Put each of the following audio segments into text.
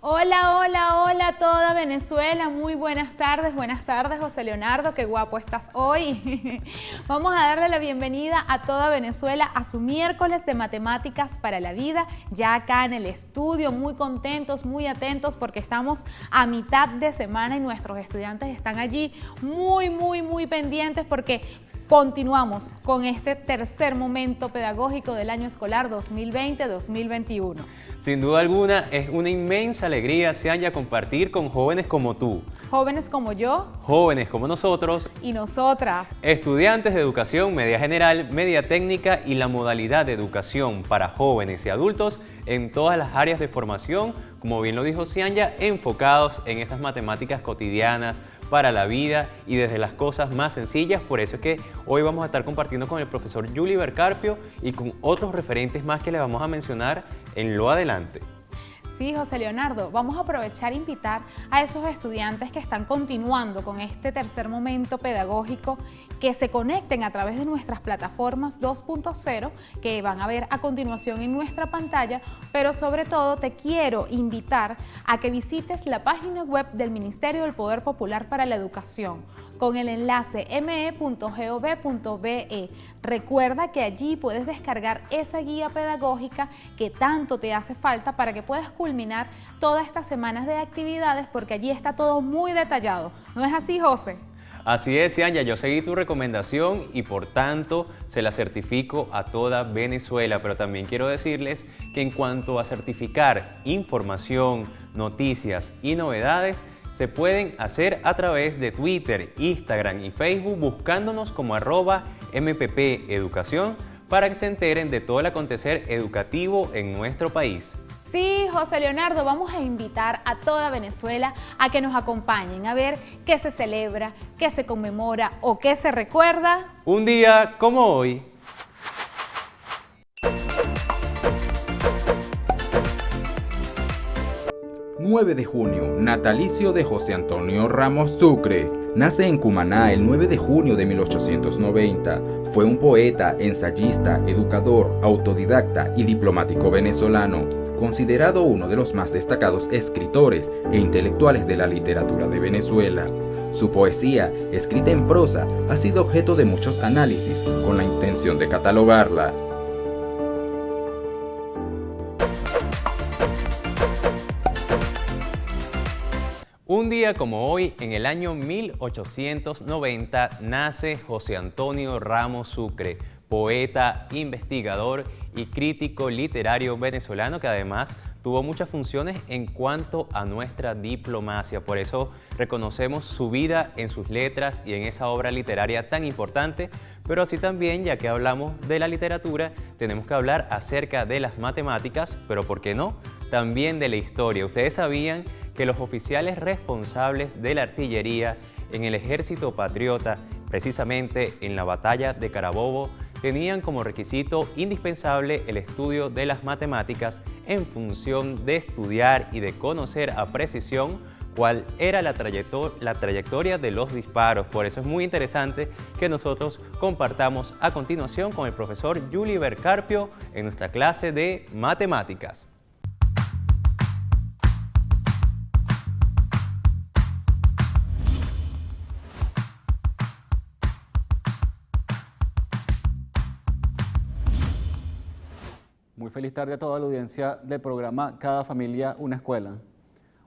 Hola, hola, hola a toda Venezuela, muy buenas tardes José Leonardo, qué guapo estás hoy. Vamos a darle la bienvenida a toda Venezuela a su miércoles de Matemáticas para la Vida, ya acá en el estudio, muy contentos, muy atentos porque estamos a mitad de semana y nuestros estudiantes están allí muy pendientes porque continuamos con este tercer momento pedagógico del año escolar 2020-2021. Sin duda alguna, es una inmensa alegría, Cianya, compartir con jóvenes como tú. Jóvenes como yo. Jóvenes como nosotros. Y nosotras. Estudiantes de educación media general, media técnica y la modalidad de educación para jóvenes y adultos en todas las áreas de formación, como bien lo dijo Cianya, enfocados en esas matemáticas cotidianas, para la vida y desde las cosas más sencillas. Por eso es que hoy vamos a estar compartiendo con el profesor Yuliber Carpio y con otros referentes más que le vamos a mencionar en lo adelante. Sí, José Leonardo, vamos a aprovechar e invitar a esos estudiantes que están continuando con este tercer momento pedagógico que se conecten a través de nuestras plataformas 2.0 que van a ver a continuación en nuestra pantalla, pero sobre todo te quiero invitar a que visites la página web del Ministerio del Poder Popular para la Educación con el enlace me.gov.be. Recuerda que allí puedes descargar esa guía pedagógica que tanto te hace falta para que puedas culminar todas estas semanas de actividades porque allí está todo muy detallado. ¿No es así, José? Así es, Cianya, yo seguí tu recomendación y por tanto se la certifico a toda Venezuela, pero también quiero decirles que en cuanto a certificar información, noticias y novedades, se pueden hacer a través de Twitter, Instagram y Facebook buscándonos como @MPPeducación para que se enteren de todo el acontecer educativo en nuestro país. Sí, José Leonardo, vamos a invitar a toda Venezuela a que nos acompañen a ver qué se celebra, qué se conmemora o qué se recuerda. Un día como hoy. ...9 de junio, natalicio de José Antonio Ramos Sucre. Nace en Cumaná el 9 de junio de 1890. Fue un poeta, ensayista, educador, autodidacta y diplomático venezolano, considerado uno de los más destacados escritores e intelectuales de la literatura de Venezuela. Su poesía, escrita en prosa, ha sido objeto de muchos análisis con la intención de catalogarla. Un día como hoy, en el año 1890, nace José Antonio Ramos Sucre, poeta, investigador y crítico literario venezolano que además tuvo muchas funciones en cuanto a nuestra diplomacia. Por eso reconocemos su vida en sus letras y en esa obra literaria tan importante, pero así también, ya que hablamos de la literatura, tenemos que hablar acerca de las matemáticas, pero ¿por qué no? También de la historia. Ustedes sabían que los oficiales responsables de la artillería en el ejército patriota, precisamente en la batalla de Carabobo, tenían como requisito indispensable el estudio de las matemáticas en función de estudiar y de conocer a precisión cuál era la trayectoria de los disparos. Por eso es muy interesante que nosotros compartamos a continuación con el profesor Yuliber Carpio en nuestra clase de matemáticas. Muy feliz tarde a toda la audiencia del programa Cada Familia, una Escuela.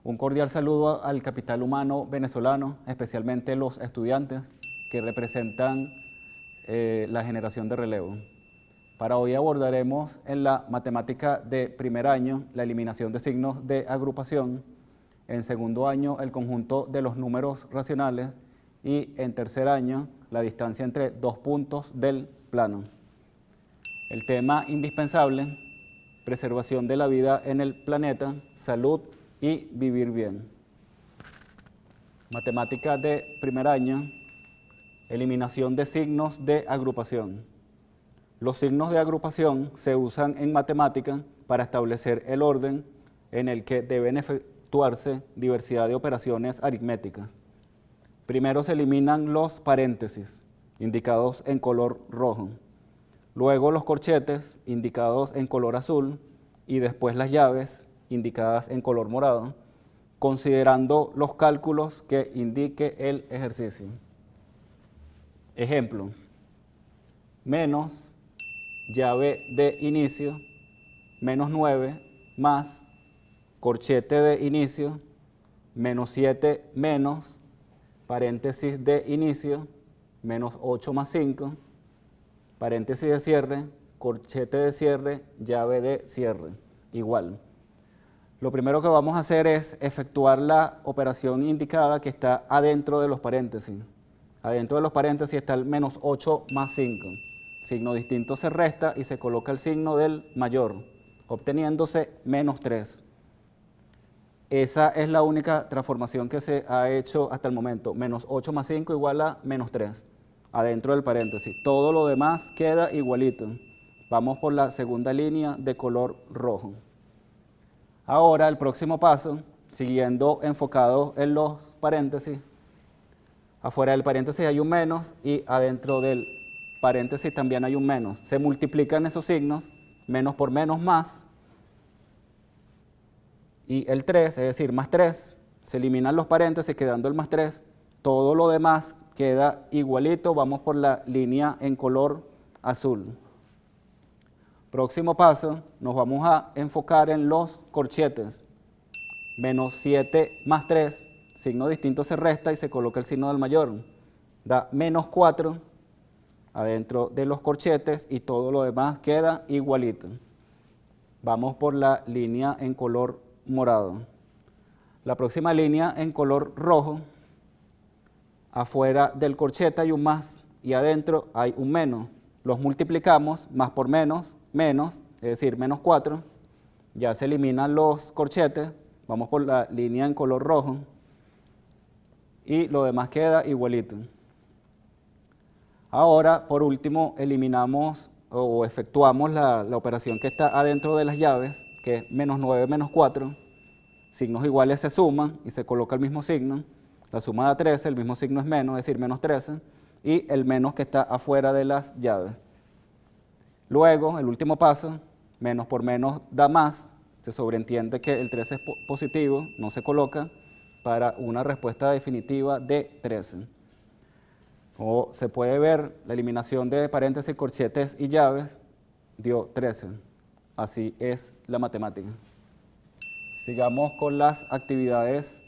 Un cordial saludo al capital humano venezolano, especialmente los estudiantes que representan la generación de relevo. Para hoy abordaremos en la matemática de primer año la eliminación de signos de agrupación, en segundo año el conjunto de los números racionales y en tercer año la distancia entre dos puntos del plano. El tema indispensable: preservación de la vida en el planeta, salud y vivir bien. Matemática de primer año, eliminación de signos de agrupación. Los signos de agrupación se usan en matemática para establecer el orden en el que deben efectuarse diversidad de operaciones aritméticas. Primero se eliminan los paréntesis, indicados en color rojo. Luego los corchetes, indicados en color azul, y después las llaves, indicadas en color morado, considerando los cálculos que indique el ejercicio. Ejemplo, menos llave de inicio, menos 9 más corchete de inicio, menos 7 menos paréntesis de inicio, menos 8 más 5, paréntesis de cierre, corchete de cierre, llave de cierre, igual. Lo primero que vamos a hacer es efectuar la operación indicada que está adentro de los paréntesis. Adentro de los paréntesis está el menos 8 más 5. Signo distinto se resta y se coloca el signo del mayor, obteniéndose menos 3. Esa es la única transformación que se ha hecho hasta el momento. Menos 8 más 5 igual a menos 3, adentro del paréntesis. Todo lo demás queda igualito. Vamos por la segunda línea de color rojo. Ahora el próximo paso, siguiendo enfocado en los paréntesis, afuera del paréntesis hay un menos y adentro del paréntesis también hay un menos. Se multiplican esos signos, menos por menos más, y el 3, es decir, más 3, se eliminan los paréntesis quedando el más 3, todo lo demás queda igualito. Vamos por la línea en color azul. Próximo paso, nos vamos a enfocar en los corchetes. Menos 7 más 3, signo distinto se resta y se coloca el signo del mayor. Da menos 4 adentro de los corchetes y todo lo demás queda igualito. Vamos por la línea en color morado. La próxima línea en color rojo, afuera del corchete hay un más y adentro hay un menos. Los multiplicamos, más por menos, menos, es decir, menos 4. Ya se eliminan los corchetes, vamos por la línea en color rojo y lo demás queda igualito. Ahora, por último, eliminamos o efectuamos la operación que está adentro de las llaves, que es menos 9 menos 4. Signos iguales se suman y se coloca el mismo signo. La suma da 13, el mismo signo es menos, es decir, menos 13. Y el menos que está afuera de las llaves. Luego, el último paso, menos por menos da más. Se sobreentiende que el 13 es positivo, no se coloca, para una respuesta definitiva de 13. Como se puede ver, la eliminación de paréntesis, corchetes y llaves dio 13. Así es la matemática. Sigamos con las actividades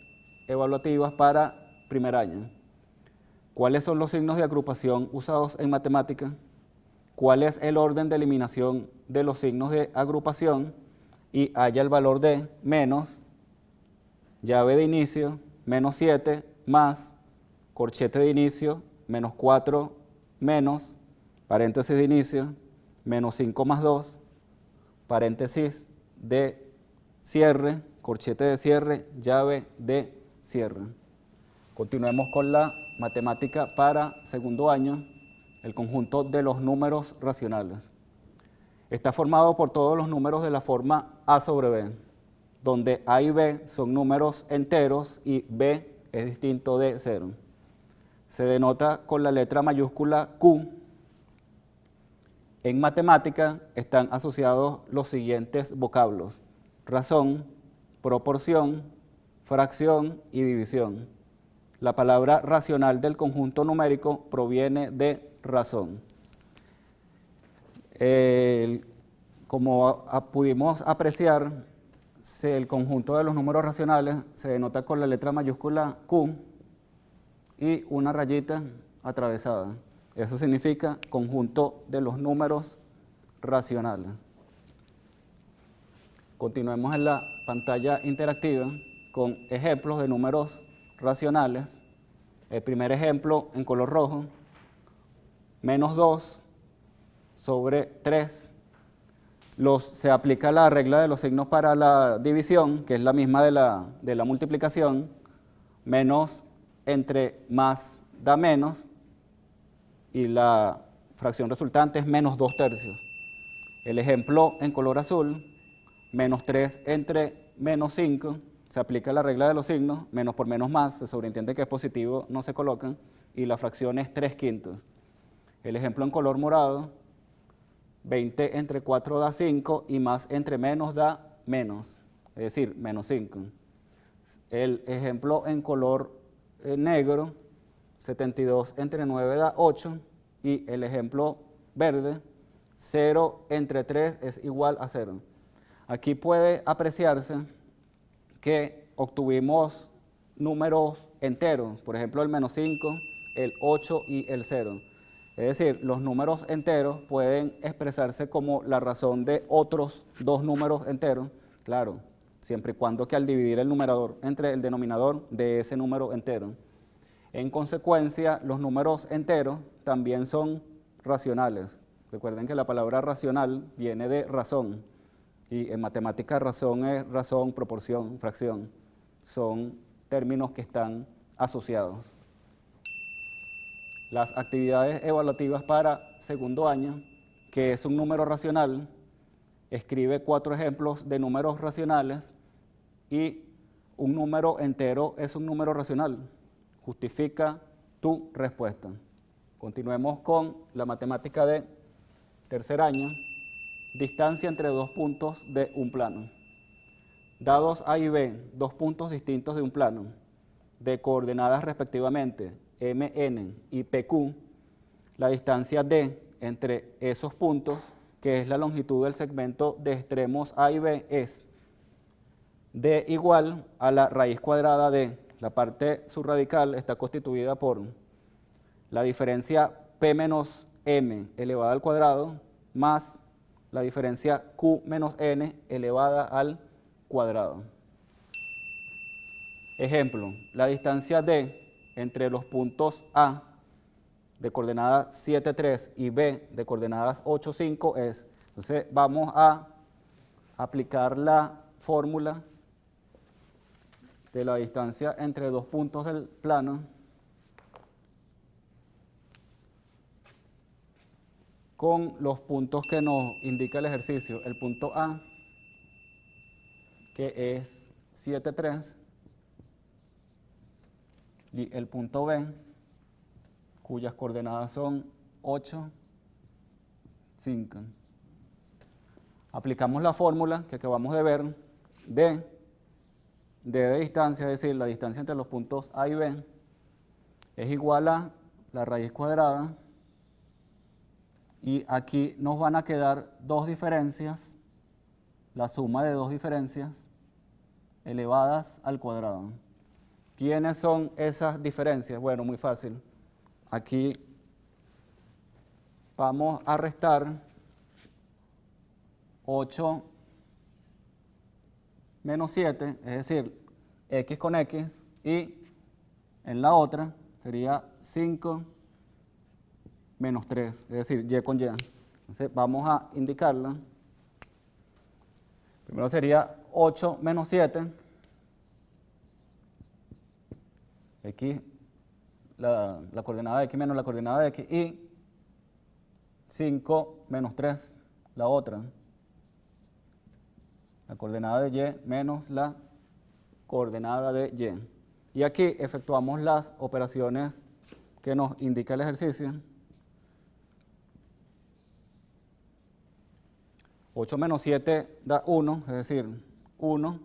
evaluativas para primer año. ¿Cuáles son los signos de agrupación usados en matemática? ¿Cuál es el orden de eliminación de los signos de agrupación? Y haya el valor de menos, llave de inicio, menos 7, más, corchete de inicio, menos 4, menos, paréntesis de inicio, menos 5 más 2, paréntesis de cierre, corchete de cierre, llave de cierre. Continuemos con la matemática para segundo año, el conjunto de los números racionales. Está formado por todos los números de la forma A sobre B, donde A y B son números enteros y B es distinto de 0. Se denota con la letra mayúscula Q. En matemática están asociados los siguientes vocablos: razón, proporción, fracción y división. La palabra racional del conjunto numérico proviene de razón. Como pudimos apreciar, el conjunto de los números racionales se denota con la letra mayúscula Q y una rayita atravesada. Eso significa conjunto de los números racionales. Continuemos en la pantalla interactiva con ejemplos de números racionales. El primer ejemplo en color rojo, menos 2 sobre 3. Se aplica la regla de los signos para la división, que es la misma de la multiplicación. Menos entre más da menos y la fracción resultante es menos 2/3. El ejemplo en color azul, menos 3 entre menos 5, se aplica la regla de los signos, menos por menos más, se sobreentiende que es positivo, no se colocan, y la fracción es 3/5. El ejemplo en color morado, 20 entre 4 da 5 y más entre menos da menos, es decir, menos 5. El ejemplo en color negro, 72 entre 9 da 8, y el ejemplo verde, 0 entre 3 es igual a 0. Aquí puede apreciarse que obtuvimos números enteros, por ejemplo el -5, el 8 y el 0. Es decir, los números enteros pueden expresarse como la razón de otros dos números enteros, claro, siempre y cuando que al dividir el numerador entre el denominador de ese número entero. En consecuencia, los números enteros también son racionales. Recuerden que la palabra racional viene de razón, y en matemáticas razón es razón, proporción, fracción. Son términos que están asociados. Las actividades evaluativas para segundo año, que es un número racional, escribe 4 ejemplos de números racionales, y un número entero es un número racional. Justifica tu respuesta. Continuemos con la matemática de tercer año. Distancia entre dos puntos de un plano. Dados A y B, dos puntos distintos de un plano, de coordenadas respectivamente MN y PQ, la distancia D entre esos puntos, que es la longitud del segmento de extremos A y B, es D igual a la raíz cuadrada de, la parte subradical está constituida por la diferencia P menos M elevada al cuadrado más la diferencia Q menos N elevada al cuadrado. Ejemplo, la distancia D entre los puntos A de coordenadas 7, 3 y B de coordenadas 8, 5 es, entonces vamos a aplicar la fórmula de la distancia entre dos puntos del plano con los puntos que nos indica el ejercicio. El punto A, que es 7, 3, y el punto B, cuyas coordenadas son 8, 5. Aplicamos la fórmula que acabamos de ver de distancia, es decir, la distancia entre los puntos A y B, es igual a la raíz cuadrada, y aquí nos van a quedar dos diferencias, la suma de dos diferencias elevadas al cuadrado. ¿Quiénes son esas diferencias? Bueno, muy fácil. Aquí vamos a restar 8 menos 7, es decir, x con x, y en la otra sería 5 menos 3, es decir, y con y. Entonces vamos a indicarla. Primero sería 8 menos 7, x, la coordenada de x menos la coordenada de x, y 5 menos 3, la otra, la coordenada de y menos la coordenada de y. Y aquí efectuamos las operaciones que nos indica el ejercicio. 8 menos 7 da 1, es decir, 1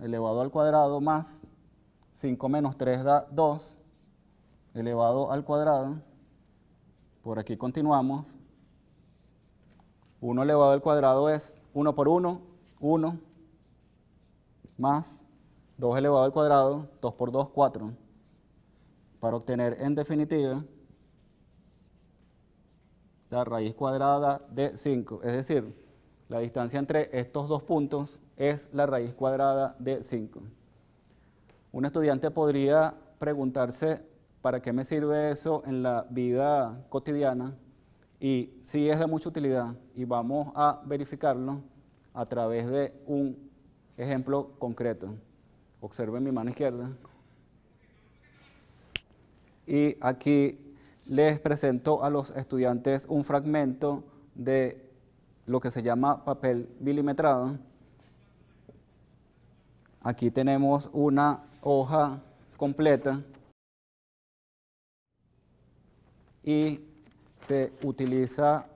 elevado al cuadrado más 5 menos 3 da 2 elevado al cuadrado. Por aquí continuamos. 1 elevado al cuadrado es 1 por 1, 1, más 2 elevado al cuadrado, 2 por 2, 4. Para obtener en definitiva la raíz cuadrada de 5, es decir, la distancia entre estos dos puntos es la raíz cuadrada de 5. Un estudiante podría preguntarse, ¿para qué me sirve eso en la vida cotidiana? Y sí es de mucha utilidad, y vamos a verificarlo a través de un ejemplo concreto. Observen mi mano izquierda. Y aquí les presento a los estudiantes un fragmento de lo que se llama papel milimetrado. Aquí tenemos una hoja completa y se utiliza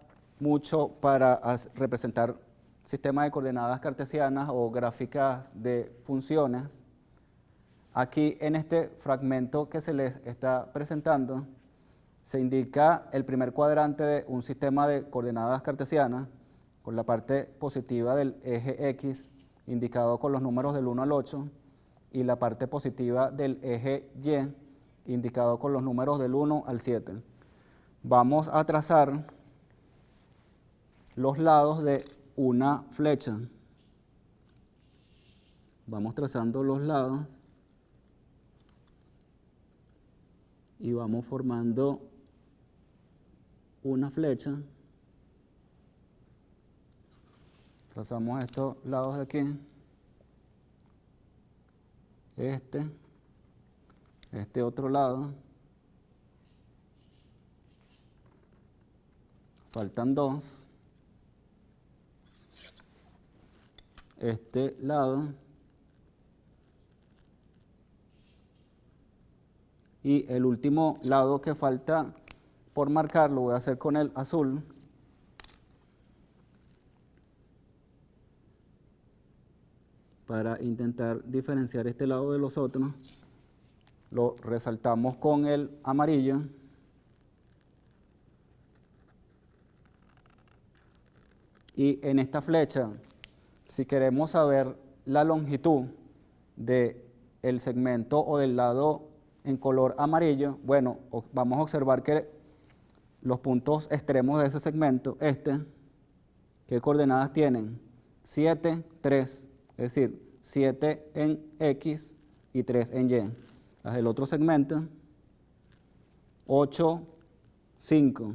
mucho para representar sistemas de coordenadas cartesianas o gráficas de funciones. Aquí en este fragmento que se les está presentando, se indica el primer cuadrante de un sistema de coordenadas cartesianas, con la parte positiva del eje X, indicado con los números del 1 al 8, y la parte positiva del eje Y, indicado con los números del 1 al 7. Vamos a trazar los lados de una flecha. Vamos trazando los lados y vamos formando una flecha. Trazamos estos lados de aquí. Este otro lado. Faltan dos. Este lado. Y el último lado que falta por marcar lo voy a hacer con el azul. Para intentar diferenciar este lado de los otros, lo resaltamos con el amarillo. Y en esta flecha, si queremos saber la longitud del segmento o del lado en color amarillo, bueno, vamos a observar que los puntos extremos de ese segmento, ¿qué coordenadas tienen? 7, 3. Es decir, 7 en X y 3 en Y. Las del otro segmento, 8, 5.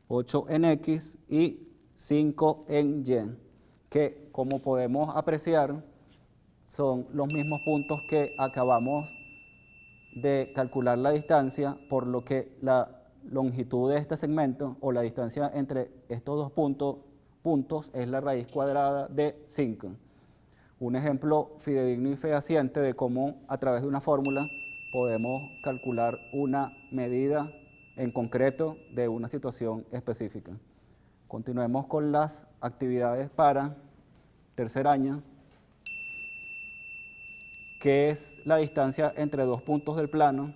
8 en X y 5 en Y, que como podemos apreciar son los mismos puntos que acabamos de calcular la distancia, por lo que la longitud de este segmento o la distancia entre estos dos puntos es la raíz cuadrada de 5. Un ejemplo fidedigno y fehaciente de cómo a través de una fórmula podemos calcular una medida en concreto de una situación específica. Continuemos con las actividades para tercer año. ¿Qué es la distancia entre dos puntos del plano?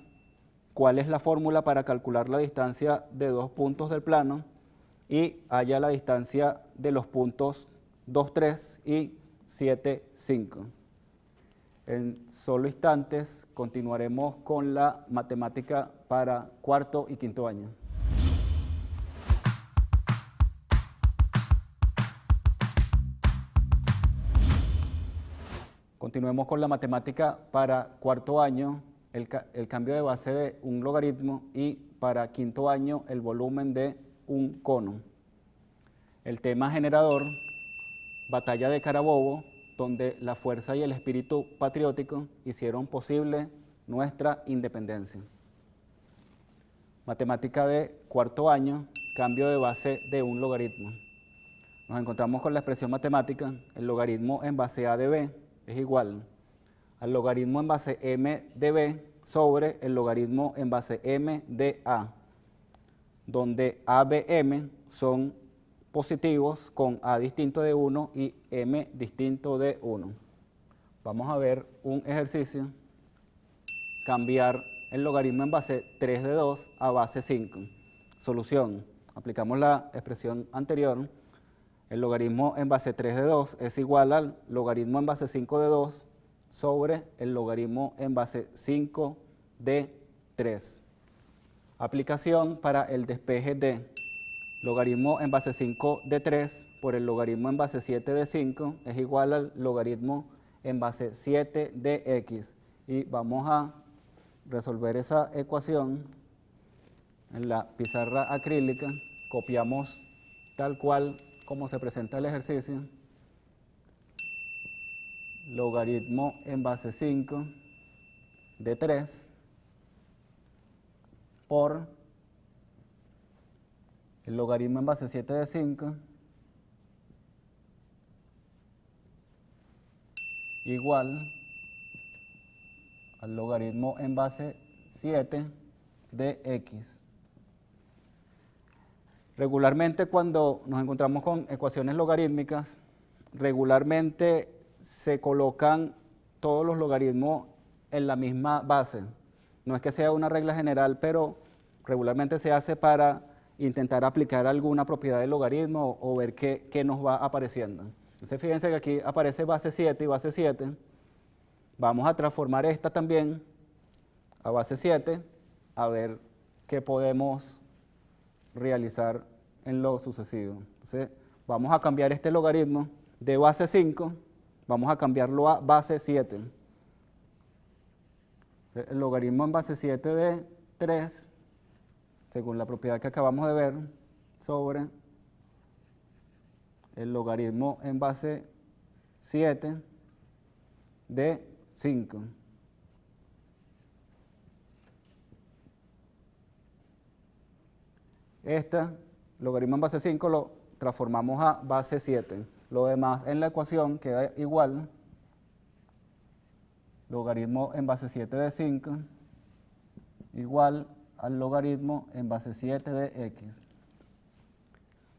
¿Cuál es la fórmula para calcular la distancia de dos puntos del plano? Y halla la distancia de los puntos 2, 3 y 7, 5. En solo instantes continuaremos con la matemática para cuarto y quinto año. Continuemos con la matemática para cuarto año, el cambio de base de un logaritmo, y para quinto año el volumen de un cono. El tema generador: Batalla de Carabobo, donde la fuerza y el espíritu patriótico hicieron posible nuestra independencia. Matemática de cuarto año, cambio de base de un logaritmo. Nos encontramos con la expresión matemática: el logaritmo en base a de b es igual al logaritmo en base m de b sobre el logaritmo en base m de a, donde a, b, m son positivos con a distinto de 1 y m distinto de 1. Vamos a ver un ejercicio: cambiar el logaritmo en base 3 de 2 a base 5. Solución: aplicamos la expresión anterior. El logaritmo en base 3 de 2 es igual al logaritmo en base 5 de 2 sobre el logaritmo en base 5 de 3. Aplicación para el despeje de logaritmo en base 5 de 3 por el logaritmo en base 7 de 5 es igual al logaritmo en base 7 de x. Y vamos a resolver esa ecuación en la pizarra acrílica. Copiamos tal cual como se presenta el ejercicio. Logaritmo en base 5 de 3 por el logaritmo en base 7 de 5 igual al logaritmo en base 7 de x. Regularmente, cuando nos encontramos con ecuaciones logarítmicas, regularmente se colocan todos los logaritmos en la misma base. No es que sea una regla general, pero regularmente se hace para intentar aplicar alguna propiedad del logaritmo o ver qué nos va apareciendo. Entonces fíjense que aquí aparece base 7 y base 7. Vamos a transformar esta también a base 7, a ver qué podemos realizar en lo sucesivo. Entonces vamos a cambiar este logaritmo de base 5, vamos a cambiarlo a base 7. El logaritmo en base 7 de 3, según la propiedad que acabamos de ver, sobre el logaritmo en base 7 de 5. Este logaritmo en base 5 lo transformamos a base 7. Lo demás en la ecuación queda igual. Logaritmo en base 7 de 5 igual al logaritmo en base 7 de x.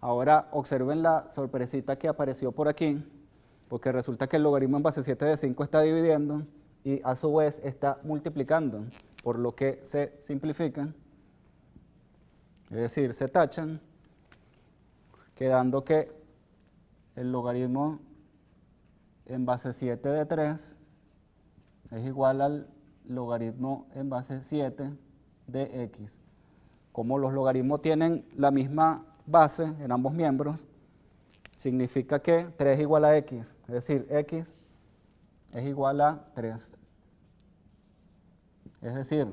Ahora observen la sorpresita que apareció por aquí, porque resulta que el logaritmo en base 7 de 5 está dividiendo y a su vez está multiplicando, por lo que se simplifican, es decir, se tachan, quedando que el logaritmo en base 7 de 3 es igual al logaritmo en base 7 de x. Como los logaritmos tienen la misma base en ambos miembros, significa que 3 es igual a x, es decir, x es igual a 3. Es decir,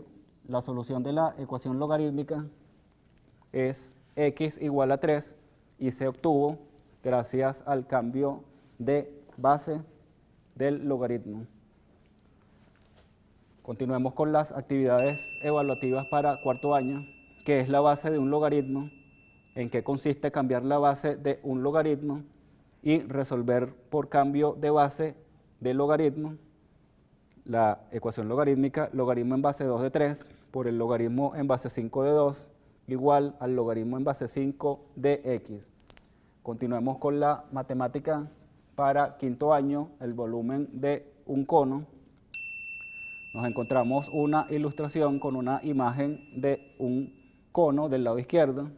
la solución de la ecuación logarítmica es x igual a 3 y se obtuvo gracias al cambio de base del logaritmo. Continuemos con las actividades evaluativas para cuarto año, que es la base de un logaritmo, en qué consiste cambiar la base de un logaritmo y resolver por cambio de base del logaritmo la ecuación logarítmica, logaritmo en base 2 de 3 por el logaritmo en base 5 de 2 igual al logaritmo en base 5 de x. Continuemos con la matemática para quinto año, el volumen de un cono. Nos encontramos una ilustración con una imagen de un cono del lado izquierdo,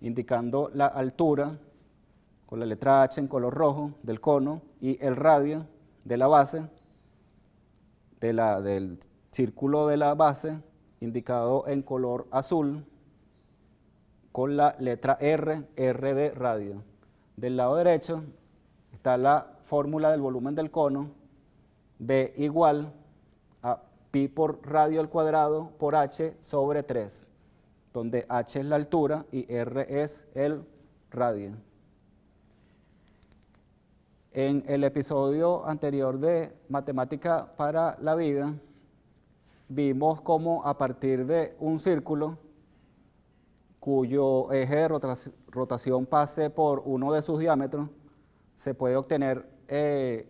indicando la altura con la letra H en color rojo del cono y el radio de la base, del círculo de la base, indicado en color azul, con la letra R de radio. Del lado derecho está la fórmula del volumen del cono, B igual a pi por radio al cuadrado por h sobre 3, donde h es la altura y r es el radio. En el episodio anterior de Matemática para la Vida, vimos cómo a partir de un círculo cuyo eje de rotación pase por uno de sus diámetros, se puede obtener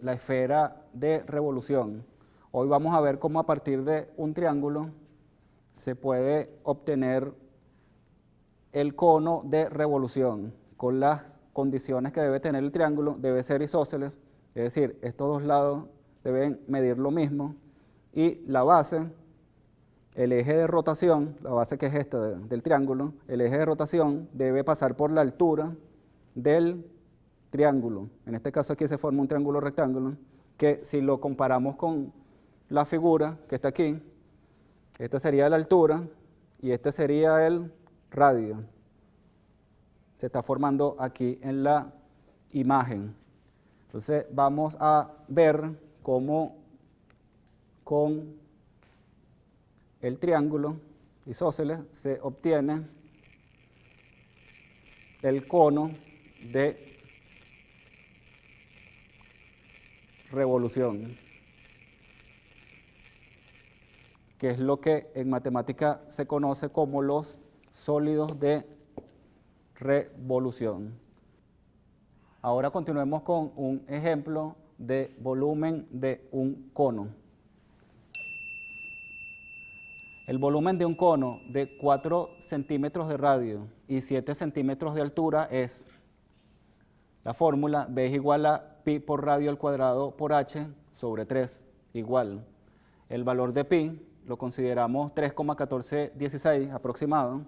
la esfera de revolución. Hoy vamos a ver cómo a partir de un triángulo se puede obtener el cono de revolución con las condiciones que debe tener el triángulo. Debe ser isósceles, es decir, estos dos lados deben medir lo mismo, y la base, el eje de rotación, la base que es esta del triángulo, el eje de rotación debe pasar por la altura del triángulo. En este caso aquí se forma un triángulo rectángulo, que si lo comparamos con la figura que está aquí, esta sería la altura y este sería el radio. Se está formando aquí en la imagen. Entonces vamos a ver cómo con el triángulo isósceles se obtiene el cono de revolución, que es lo que en matemática se conoce como los sólidos de revolución. Ahora continuemos con un ejemplo de volumen de un cono. El volumen de un cono de 4 centímetros de radio y 7 centímetros de altura es la fórmula B es igual a pi por radio al cuadrado por h sobre 3 igual. El valor de pi lo consideramos 3,1416 aproximado.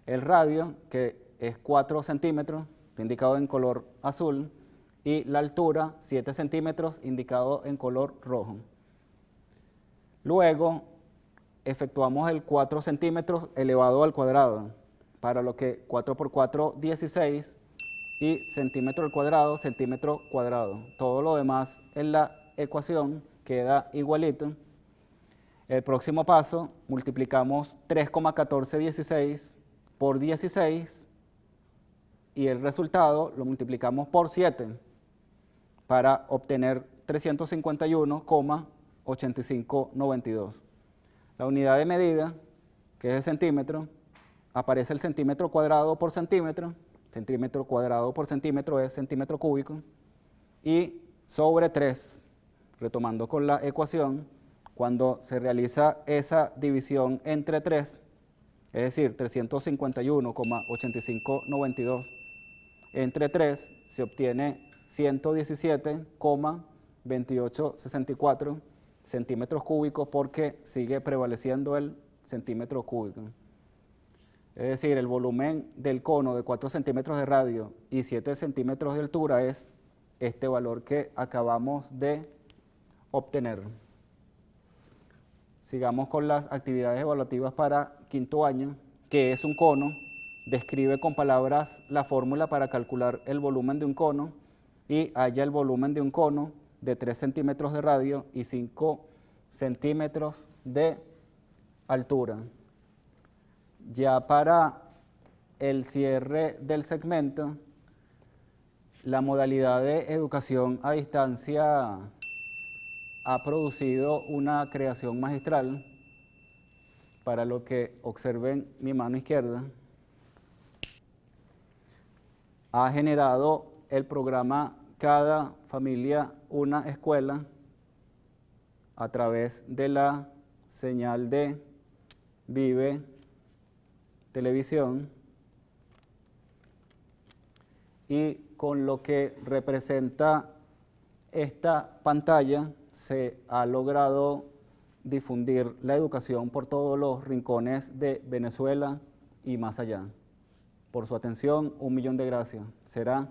El radio, que es 4 centímetros, indicado en color azul, y la altura, 7 centímetros, indicado en color rojo. Luego, efectuamos el 4 centímetros elevado al cuadrado, para lo que 4 por 4, 16, y centímetro al cuadrado, centímetro cuadrado. Todo lo demás en la ecuación queda igualito. El próximo paso, multiplicamos 3,1416 por 16 y el resultado lo multiplicamos por 7 para obtener 351,8592. La unidad de medida, que es el centímetro, aparece el centímetro cuadrado por centímetro es centímetro cúbico, y sobre 3, retomando con la ecuación, cuando se realiza esa división entre 3, es decir, 351,8592 entre 3, se obtiene 117,2864 centímetros cúbicos, porque sigue prevaleciendo el centímetro cúbico. Es decir, el volumen del cono de 4 centímetros de radio y 7 centímetros de altura es este valor que acabamos de obtener. Sigamos con las actividades evaluativas para quinto año. ¿Qué es un cono? Describe con palabras la fórmula para calcular el volumen de un cono y halla el volumen de un cono de 3 centímetros de radio y 5 centímetros de altura. Ya para el cierre del segmento, la modalidad de educación a distancia ha producido una creación magistral, para lo que observen mi mano izquierda. Ha generado el programa Cada Familia Una Escuela a través de la señal de Vive Televisión, y con lo que representa esta pantalla se ha logrado difundir la educación por todos los rincones de Venezuela y más allá. Por su atención, 1.000.000 de gracias. Será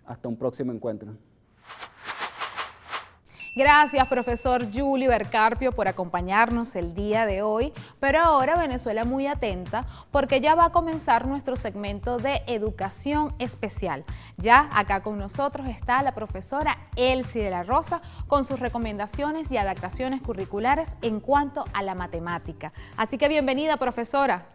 hasta un próximo encuentro. Gracias, profesor Julio Carpio, por acompañarnos el día de hoy. Pero ahora Venezuela muy atenta, porque ya va a comenzar nuestro segmento de educación especial. Ya acá con nosotros está la profesora Elsie de la Rosa con sus recomendaciones y adaptaciones curriculares en cuanto a la matemática. Así que bienvenida, profesora.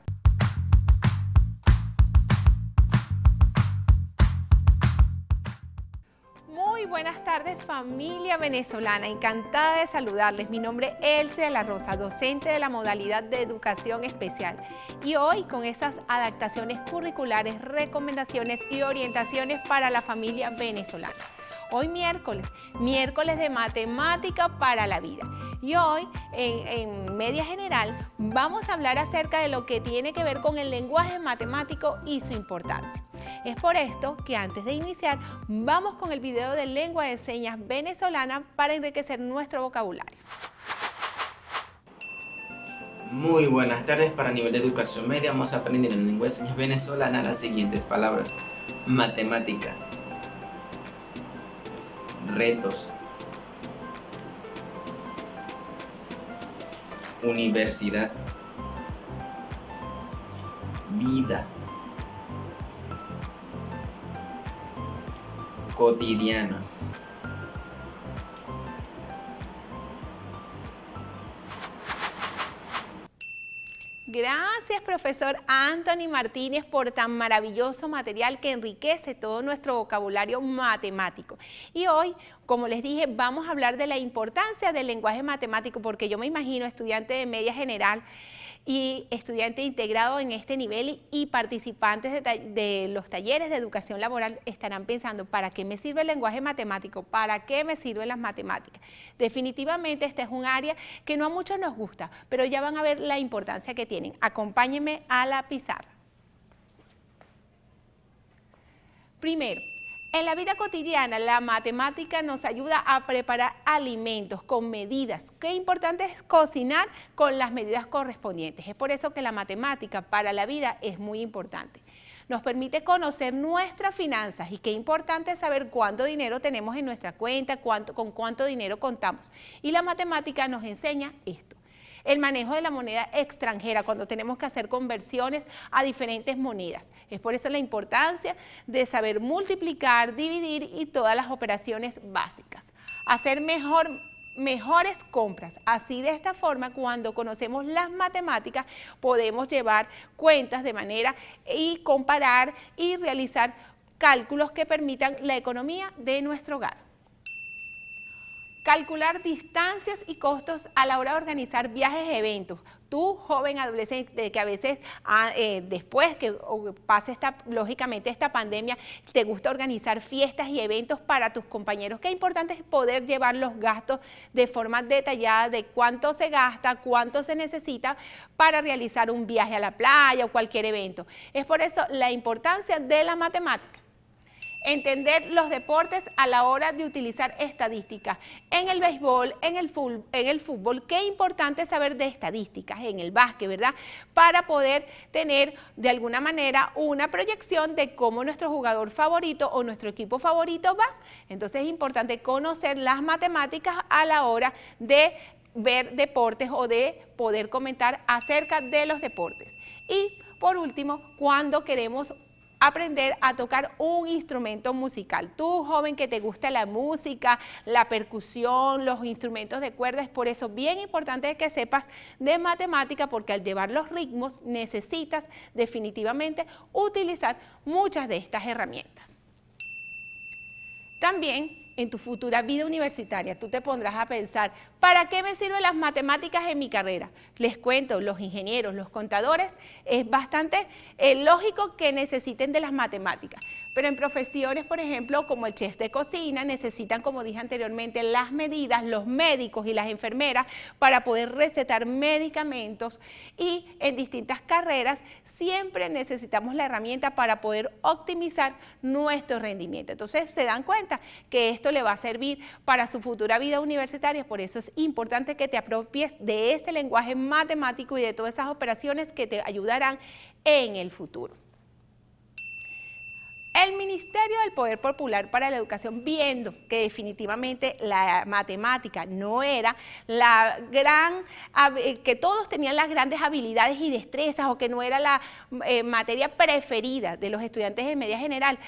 Muy buenas tardes, familia venezolana, encantada de saludarles. Mi nombre es Elsie de la Rosa, docente de la modalidad de educación especial, y hoy con esas adaptaciones curriculares, recomendaciones y orientaciones para la familia venezolana. Hoy miércoles de matemática para la vida, y hoy en Media General vamos a hablar acerca de lo que tiene que ver con el lenguaje matemático y su importancia. Es por esto que antes de iniciar vamos con el video de lengua de señas venezolana para enriquecer nuestro vocabulario. Muy buenas tardes. Para nivel de educación media vamos a aprender en lengua de señas venezolana las siguientes palabras: matemática, retos, universidad, vida, cotidiana, Gracias, profesor Anthony Martínez, por tan maravilloso material que enriquece todo nuestro vocabulario matemático. Y hoy, como les dije, vamos a hablar de la importancia del lenguaje matemático, porque yo me imagino estudiante de Media General y estudiante integrado en este nivel y participantes de los talleres de educación laboral estarán pensando: ¿para qué me sirve el lenguaje matemático? ¿Para qué me sirven las matemáticas? Definitivamente este es un área que no a muchos nos gusta, pero ya van a ver la importancia que tienen. Acompáñenme a la pizarra. Primero, En la vida cotidiana, la matemática nos ayuda a preparar alimentos con medidas. Qué importante es cocinar con las medidas correspondientes. Es por eso que la matemática para la vida es muy importante. Nos permite conocer nuestras finanzas y qué importante es saber cuánto dinero tenemos en nuestra cuenta, con cuánto dinero contamos. Y la matemática nos enseña esto. El manejo de la moneda extranjera, cuando tenemos que hacer conversiones a diferentes monedas. Es por eso la importancia de saber multiplicar, dividir y todas las operaciones básicas. Hacer mejores compras. Así, de esta forma, cuando conocemos las matemáticas, podemos llevar cuentas de manera y comparar y realizar cálculos que permitan la economía de nuestro hogar. Calcular distancias y costos a la hora de organizar viajes e eventos. Tú, joven adolescente, que a veces después que pase lógicamente esta pandemia, te gusta organizar fiestas y eventos para tus compañeros. Qué importante es poder llevar los gastos de forma detallada de cuánto se gasta, cuánto se necesita para realizar un viaje a la playa o cualquier evento. Es por eso la importancia de la matemática. Entender los deportes a la hora de utilizar estadísticas. En el béisbol, en el fútbol, qué importante saber de estadísticas, en el básquet, ¿verdad? Para poder tener de alguna manera una proyección de cómo nuestro jugador favorito o nuestro equipo favorito va. Entonces es importante conocer las matemáticas a la hora de ver deportes o de poder comentar acerca de los deportes. Y por último, cuando queremos aprender a tocar un instrumento musical. Tú, joven, que te gusta la música, la percusión, los instrumentos de cuerda, es por eso bien importante que sepas de matemática, porque al llevar los ritmos necesitas definitivamente utilizar muchas de estas herramientas. También en tu futura vida universitaria, tú te pondrás a pensar, ¿para qué me sirven las matemáticas en mi carrera? Les cuento, los ingenieros, los contadores, es bastante lógico que necesiten de las matemáticas. Pero en profesiones, por ejemplo, como el chef de cocina, necesitan, como dije anteriormente, las medidas, los médicos y las enfermeras para poder recetar medicamentos, y en distintas carreras siempre necesitamos la herramienta para poder optimizar nuestro rendimiento. Entonces se dan cuenta que esto le va a servir para su futura vida universitaria, por eso es importante que te apropies de ese lenguaje matemático y de todas esas operaciones que te ayudarán en el futuro. El Ministerio del Poder Popular para la Educación, viendo que definitivamente la matemática no era la gran, que todos tenían las grandes habilidades y destrezas, o que no era la materia preferida de los estudiantes de media general,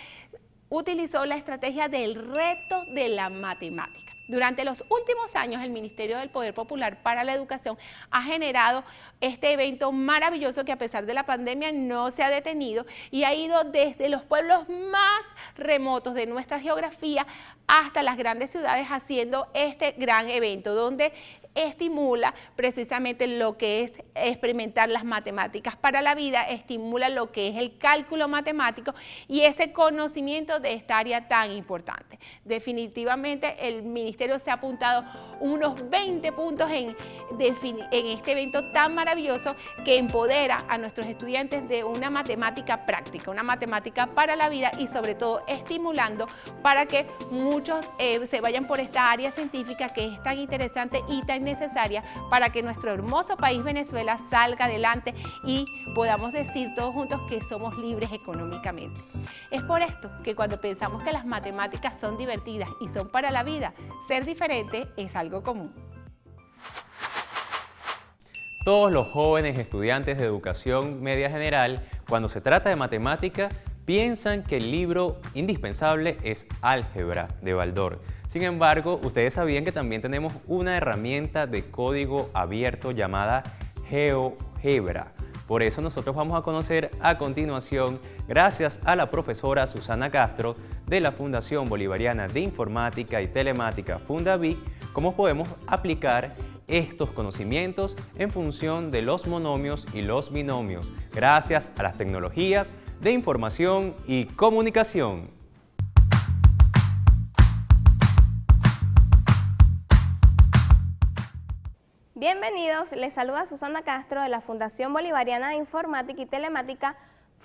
utilizó la estrategia del reto de la matemática. Durante los últimos años, el Ministerio del Poder Popular para la Educación ha generado este evento maravilloso que, a pesar de la pandemia, no se ha detenido y ha ido desde los pueblos más remotos de nuestra geografía hasta las grandes ciudades, haciendo este gran evento donde estimula precisamente lo que es experimentar las matemáticas para la vida, estimula lo que es el cálculo matemático y ese conocimiento de esta área tan importante. Definitivamente el Ministerio se ha apuntado unos 20 puntos en este evento tan maravilloso que empodera a nuestros estudiantes de una matemática práctica, una matemática para la vida, y sobre todo estimulando para que muchos se vayan por esta área científica que es tan interesante y tan necesaria para que nuestro hermoso país Venezuela salga adelante y podamos decir todos juntos que somos libres económicamente. Es por esto que cuando pensamos que las matemáticas son divertidas y son para la vida, ser diferente es algo común. Todos los jóvenes estudiantes de educación media general, cuando se trata de matemática, piensan que el libro indispensable es Álgebra de Baldor. Sin embargo, ustedes sabían que también tenemos una herramienta de código abierto llamada GeoGebra. Por eso nosotros vamos a conocer a continuación, gracias a la profesora Susana Castro de la Fundación Bolivariana de Informática y Telemática Fundavic, cómo podemos aplicar estos conocimientos en función de los monomios y los binomios, gracias a las tecnologías de información y comunicación. Bienvenidos, les saluda Susana Castro de la Fundación Bolivariana de Informática y Telemática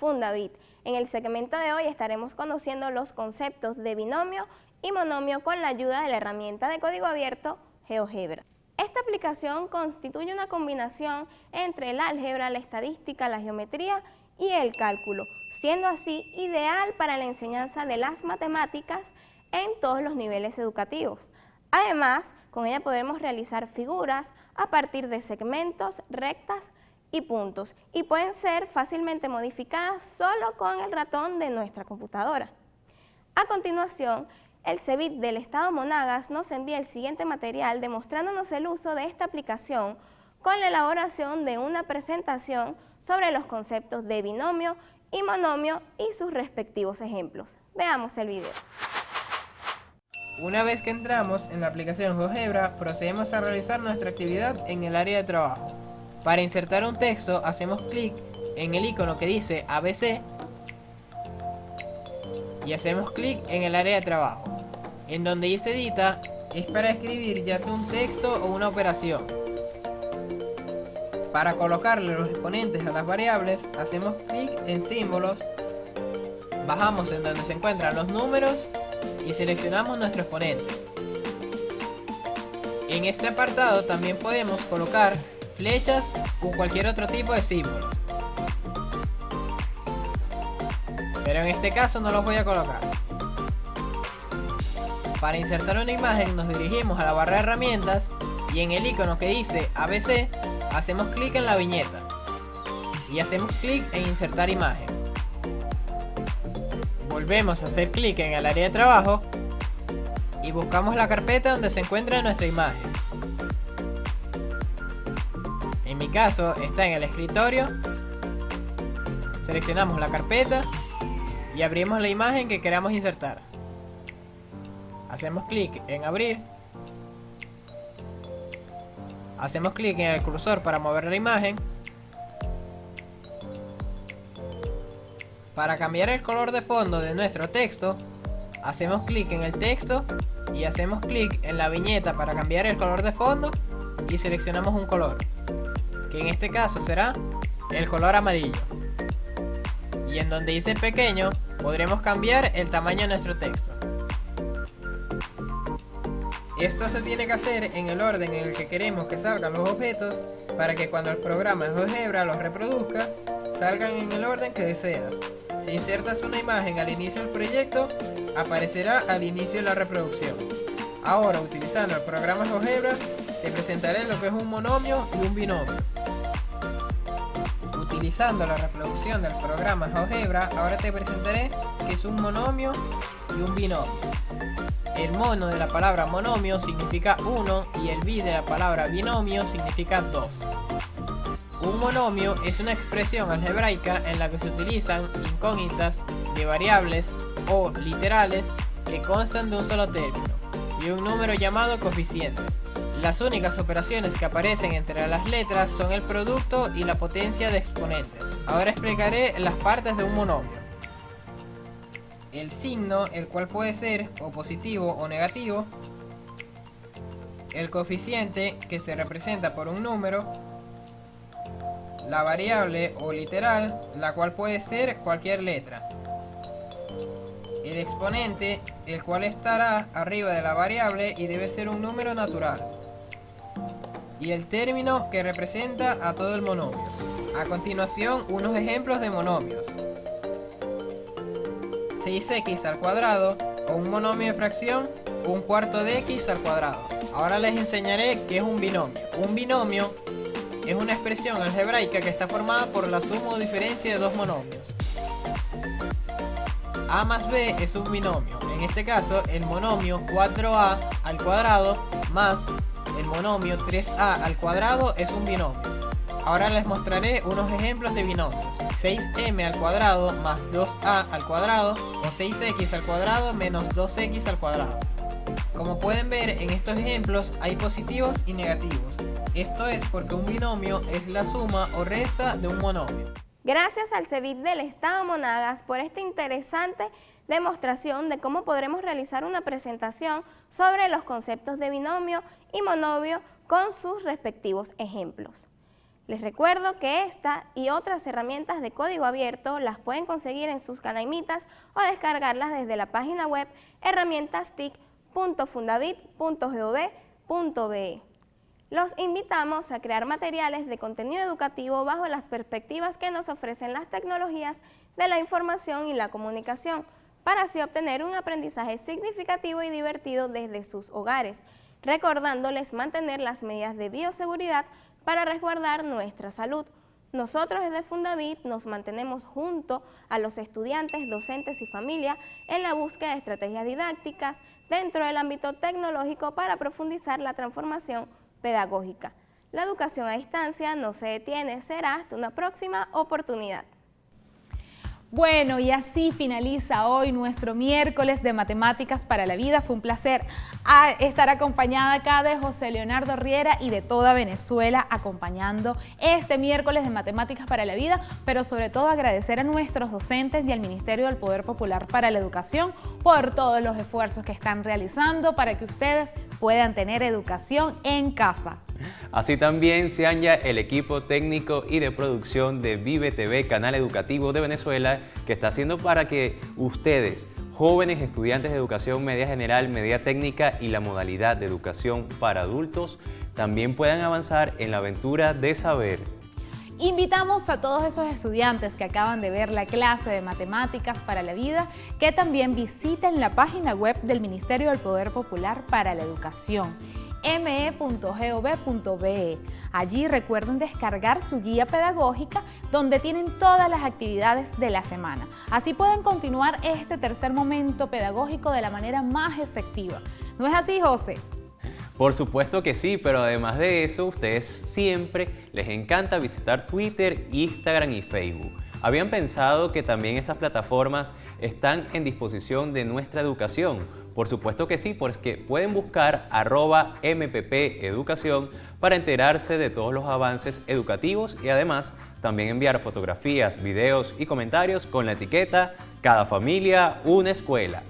Fundavit. En el segmento de hoy estaremos conociendo los conceptos de binomio y monomio con la ayuda de la herramienta de código abierto GeoGebra. Esta aplicación constituye una combinación entre el álgebra, la estadística, la geometría y el cálculo, siendo así ideal para la enseñanza de las matemáticas en todos los niveles educativos. Además, con ella podemos realizar figuras a partir de segmentos, rectas y puntos, y pueden ser fácilmente modificadas solo con el ratón de nuestra computadora. A continuación, el CEBIT del Estado Monagas nos envía el siguiente material demostrándonos el uso de esta aplicación con la elaboración de una presentación sobre los conceptos de binomio y monomio y sus respectivos ejemplos. Veamos el video. Una vez que entramos en la aplicación GeoGebra, procedemos a realizar nuestra actividad en el área de trabajo. Para insertar un texto, hacemos clic en el icono que dice ABC y hacemos clic en el área de trabajo. En donde dice edita, es para escribir ya sea un texto o una operación. Para colocarle los exponentes a las variables, hacemos clic en símbolos, bajamos en donde se encuentran los números y seleccionamos nuestro exponente. En este apartado también podemos colocar flechas o cualquier otro tipo de símbolo, pero en este caso no los voy a colocar. Para insertar una imagen nos dirigimos a la barra de herramientas y en el icono que dice ABC hacemos clic en la viñeta y hacemos clic en insertar imagen. Volvemos a hacer clic en el área de trabajo y buscamos la carpeta donde se encuentra nuestra imagen. En mi caso está en el escritorio. Seleccionamos la carpeta y abrimos la imagen que queramos insertar. Hacemos clic en abrir. Hacemos clic en el cursor para mover la imagen. Para cambiar el color de fondo de nuestro texto, hacemos clic en el texto y hacemos clic en la viñeta para cambiar el color de fondo y seleccionamos un color, que en este caso será el color amarillo. Y en donde dice pequeño, podremos cambiar el tamaño de nuestro texto. Esto se tiene que hacer en el orden en el que queremos que salgan los objetos para que cuando el programa de GeoGebra los reproduzca, salgan en el orden que deseas. Si insertas una imagen al inicio del proyecto, aparecerá al inicio de la reproducción. Ahora, utilizando el programa GeoGebra, te presentaré lo que es un monomio y un binomio. Utilizando la reproducción del programa GeoGebra, ahora te presentaré qué es un monomio y un binomio. El mono de la palabra monomio significa 1 y el bi de la palabra binomio significa 2. Un monomio es una expresión algebraica en la que se utilizan incógnitas de variables o literales que constan de un solo término y un número llamado coeficiente. Las únicas operaciones que aparecen entre las letras son el producto y la potencia de exponentes. Ahora explicaré las partes de un monomio. El signo, el cual puede ser o positivo o negativo. El coeficiente, que se representa por un número. La variable o literal, la cual puede ser cualquier letra. El exponente, el cual estará arriba de la variable y debe ser un número natural. Y el término, que representa a todo el monomio. A continuación, unos ejemplos de monomios. 6x al cuadrado, o un monomio de fracción, un cuarto de x al cuadrado. Ahora les enseñaré qué es un binomio. Un binomio es una expresión algebraica que está formada por la suma o diferencia de dos monomios. A más b es un binomio. En este caso, el monomio 4a al cuadrado más el monomio 3a al cuadrado es un binomio. Ahora les mostraré unos ejemplos de binomios. 6m al cuadrado más 2a al cuadrado o 6x al cuadrado menos 2x al cuadrado. Como pueden ver en estos ejemplos hay positivos y negativos. Esto es porque un binomio es la suma o resta de un monomio. Gracias al CEBIT del Estado Monagas por esta interesante demostración de cómo podremos realizar una presentación sobre los conceptos de binomio y monomio con sus respectivos ejemplos. Les recuerdo que esta y otras herramientas de código abierto las pueden conseguir en sus canaimitas o descargarlas desde la página web herramientastic.fundavit.gov.be. Los invitamos a crear materiales de contenido educativo bajo las perspectivas que nos ofrecen las tecnologías de la información y la comunicación, para así obtener un aprendizaje significativo y divertido desde sus hogares, recordándoles mantener las medidas de bioseguridad para resguardar nuestra salud. Nosotros desde Fundavit nos mantenemos junto a los estudiantes, docentes y familia en la búsqueda de estrategias didácticas dentro del ámbito tecnológico para profundizar la transformación pedagógica. La educación a distancia no se detiene, será hasta una próxima oportunidad. Bueno, y así finaliza hoy nuestro miércoles de Matemáticas para la Vida. Fue un placer estar acompañada acá de José Leonardo Riera y de toda Venezuela acompañando este miércoles de Matemáticas para la Vida, pero sobre todo agradecer a nuestros docentes y al Ministerio del Poder Popular para la Educación por todos los esfuerzos que están realizando para que ustedes puedan tener educación en casa. Así también se halla el equipo técnico y de producción de Vive TV, canal educativo de Venezuela, que está haciendo para que ustedes, jóvenes estudiantes de educación media general, media técnica y la modalidad de educación para adultos, también puedan avanzar en la aventura de saber. Invitamos a todos esos estudiantes que acaban de ver la clase de Matemáticas para la Vida que también visiten la página web del Ministerio del Poder Popular para la Educación, me.gov.be. Allí recuerden descargar su guía pedagógica donde tienen todas las actividades de la semana. Así pueden continuar este tercer momento pedagógico de la manera más efectiva. ¿No es así, José? Por supuesto que sí, pero además de eso, ustedes siempre les encanta visitar Twitter, Instagram y Facebook. ¿Habían pensado que también esas plataformas están en disposición de nuestra educación? Por supuesto que sí, porque pueden buscar @MPPeducación para enterarse de todos los avances educativos y además también enviar fotografías, videos y comentarios con la etiqueta Cada Familia, una Escuela.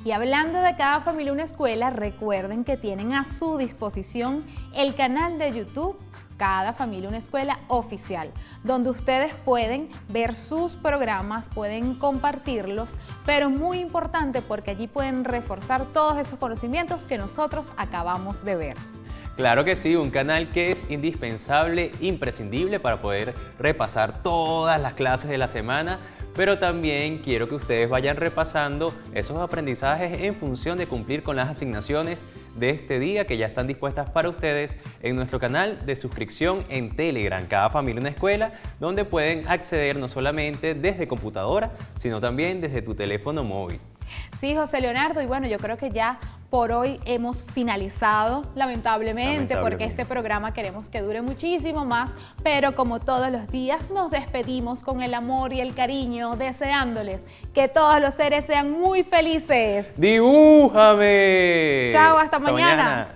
Y hablando de Cada Familia una Escuela, recuerden que tienen a su disposición el canal de YouTube Cada Familia una Escuela Oficial, donde ustedes pueden ver sus programas, pueden compartirlos, pero muy importante porque allí pueden reforzar todos esos conocimientos que nosotros acabamos de ver. Claro que sí, un canal que es indispensable, imprescindible para poder repasar todas las clases de la semana, pero también quiero que ustedes vayan repasando esos aprendizajes en función de cumplir con las asignaciones de este día que ya están dispuestas para ustedes en nuestro canal de suscripción en Telegram, Cada Familia una Escuela, donde pueden acceder no solamente desde computadora, sino también desde tu teléfono móvil. Sí, José Leonardo, y bueno, yo creo que ya por hoy hemos finalizado, lamentablemente, porque este programa queremos que dure muchísimo más, pero como todos los días nos despedimos con el amor y el cariño, deseándoles que todos los seres sean muy felices. ¡Dibújame! Chao, hasta mañana.